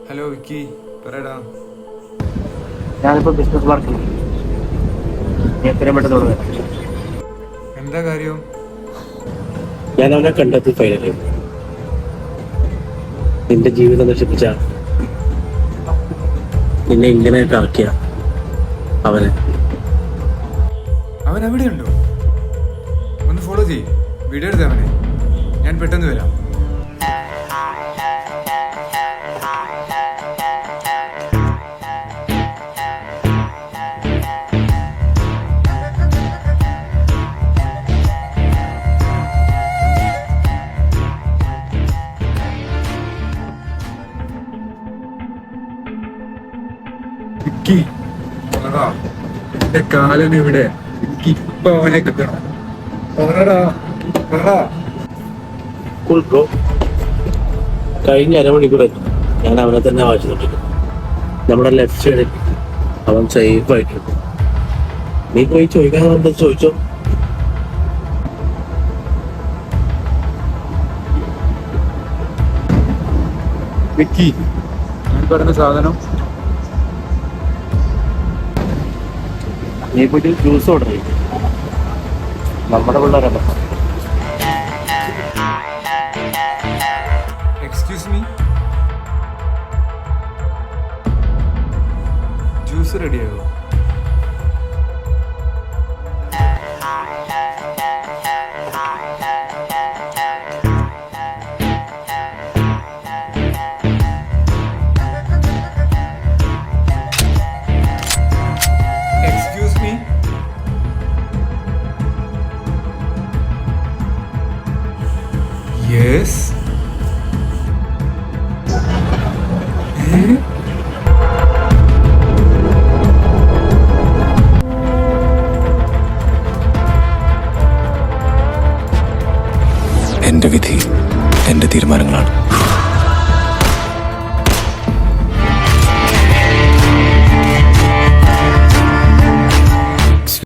Hello വിക്കി, പറയടാ. ഞാനിപ്പോ business പാർക്കിൽ എത്രയും പെട്ടെന്ന് തുടങ്ങാം. എന്താ കാര്യം? ഞാൻ അവനെ കണ്ടെത്തി ഫൈനലി. നിന്റെ ജീവിതം നശിപ്പിച്ച, നിന്നെ ഇങ്ങനെ ഇറക്കിയ അവനെ. അവൻ എവിടെയുണ്ടോ? ഒന്ന് ഫോളോ ചെയ്യ്, വീഡിയോ എടുത്ത അവനെ. ഞാൻ പെട്ടെന്ന് വരാം. വിക്കി, പറടാ, എന്റെ കാലൻ ഇവിടെ. എനിക്ക് ഇപ്പൊ അവനെ കിട്ടണം. പറടാ, പറടാ. Cool bro. കഴിഞ്ഞ അരമണിക്കൂറായി ഞാൻ അവനെ തന്നെ വായിച്ചിട്ടുണ്ട്. നമ്മുടെ ലെഫ്റ്റ് സൈഡിൽ അവൻ സേഫ് ആയിട്ടുണ്ട്. നീ പോയി ചോദിക്കാൻ ചോദിച്ചോ. വിക്കി, ഞാൻ പറഞ്ഞ സാധനം നീ പോയിട്ട് ജ്യൂസ് ഓർഡർ ചെയ്യും. നമ്മുടെ പിള്ളേരല്ല. എക്സ്ക്യൂസ് മീ, ജ്യൂസ് റെഡിയായോ? Excuse me, yes. എൻ്റെ വിധി എൻ്റെ തീരുമാനങ്ങളാണ്.